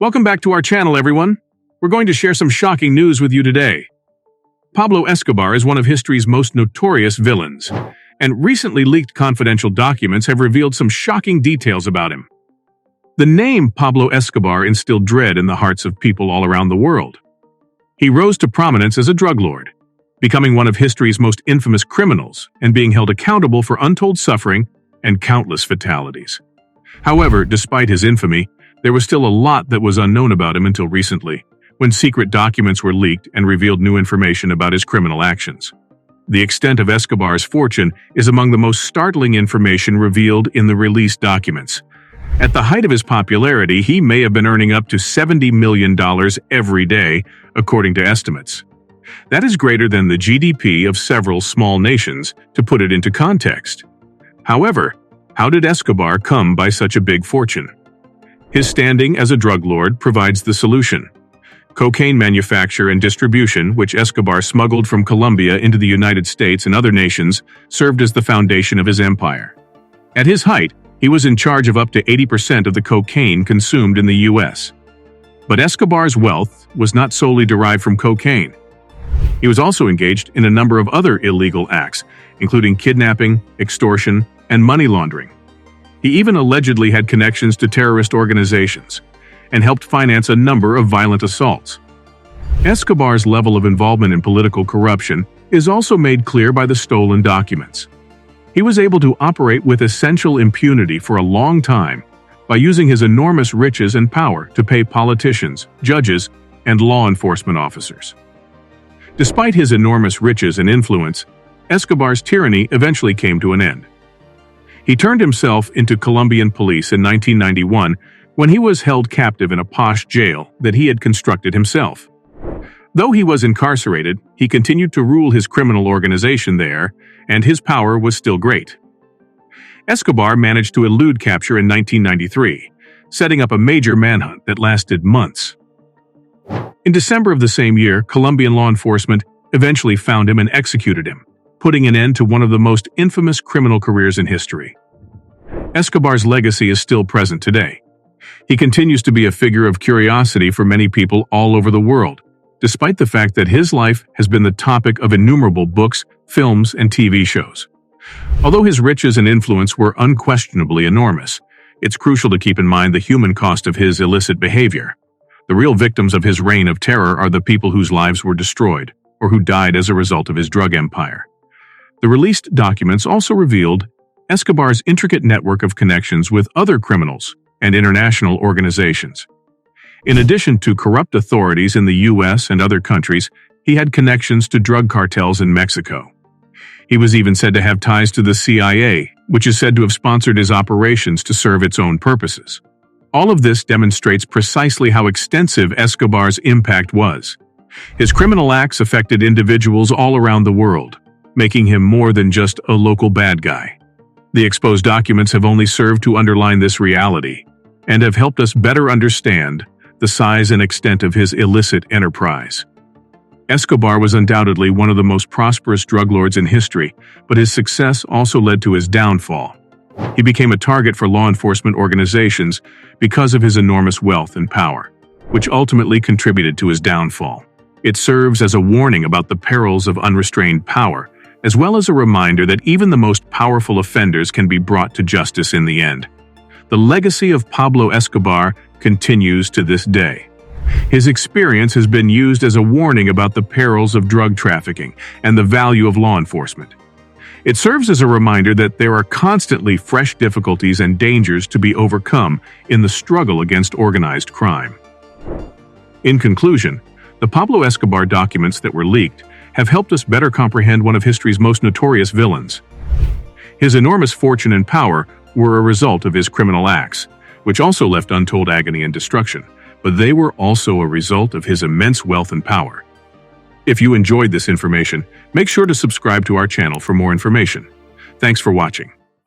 Welcome back to our channel, everyone. We're going to share some shocking news with you today. Pablo Escobar is one of history's most notorious villains, and recently leaked confidential documents have revealed some shocking details about him. The name Pablo Escobar instilled dread in the hearts of people all around the world. He rose to prominence as a drug lord, becoming one of history's most infamous criminals and being held accountable for untold suffering and countless fatalities. However, despite his infamy, there was still a lot that was unknown about him until recently, when secret documents were leaked and revealed new information about his criminal actions. The extent of Escobar's fortune is among the most startling information revealed in the released documents. At the height of his popularity, he may have been earning up to $70 million every day, according to estimates. That is greater than the GDP of several small nations, to put it into context. However, how did Escobar come by such a big fortune? His standing as a drug lord provides the solution. Cocaine manufacture and distribution, which Escobar smuggled from Colombia into the United States and other nations, served as the foundation of his empire. At his height, he was in charge of up to 80% of the cocaine consumed in the U.S. But Escobar's wealth was not solely derived from cocaine. He was also engaged in a number of other illegal acts, including kidnapping, extortion, and money laundering. He even allegedly had connections to terrorist organizations and helped finance a number of violent assaults. Escobar's level of involvement in political corruption is also made clear by the stolen documents. He was able to operate with essential impunity for a long time by using his enormous riches and power to pay politicians, judges, and law enforcement officers. Despite his enormous riches and influence, Escobar's tyranny eventually came to an end. He turned himself into Colombian police in 1991 when he was held captive in a posh jail that he had constructed himself. Though he was incarcerated, he continued to rule his criminal organization there, and his power was still great. Escobar managed to elude capture in 1993, setting up a major manhunt that lasted months. In December of the same year, Colombian law enforcement eventually found him and executed him, putting an end to one of the most infamous criminal careers in history. Escobar's legacy is still present today. He continues to be a figure of curiosity for many people all over the world, despite the fact that his life has been the topic of innumerable books, films, and TV shows. Although his riches and influence were unquestionably enormous, it's crucial to keep in mind the human cost of his illicit behavior. The real victims of his reign of terror are the people whose lives were destroyed, or who died as a result of his drug empire. The released documents also revealed Escobar's intricate network of connections with other criminals and international organizations. In addition to corrupt authorities in the U.S. and other countries, he had connections to drug cartels in Mexico. He was even said to have ties to the CIA, which is said to have sponsored his operations to serve its own purposes. All of this demonstrates precisely how extensive Escobar's impact was. His criminal acts affected individuals all around the world, making him more than just a local bad guy. The exposed documents have only served to underline this reality and have helped us better understand the size and extent of his illicit enterprise. Escobar was undoubtedly one of the most prosperous drug lords in history, but his success also led to his downfall. He became a target for law enforcement organizations because of his enormous wealth and power, which ultimately contributed to his downfall. It serves as a warning about the perils of unrestrained power, as well as a reminder that even the most powerful offenders can be brought to justice in the end. The legacy of Pablo Escobar continues to this day. His experience has been used as a warning about the perils of drug trafficking and the value of law enforcement. It serves as a reminder that there are constantly fresh difficulties and dangers to be overcome in the struggle against organized crime. In conclusion, the Pablo Escobar documents that were leaked have helped us better comprehend one of history's most notorious villains. His enormous fortune and power were a result of his criminal acts, which also left untold agony and destruction, but they were also a result of his immense wealth and power. If you enjoyed this information, make sure to subscribe to our channel for more information. Thanks for watching.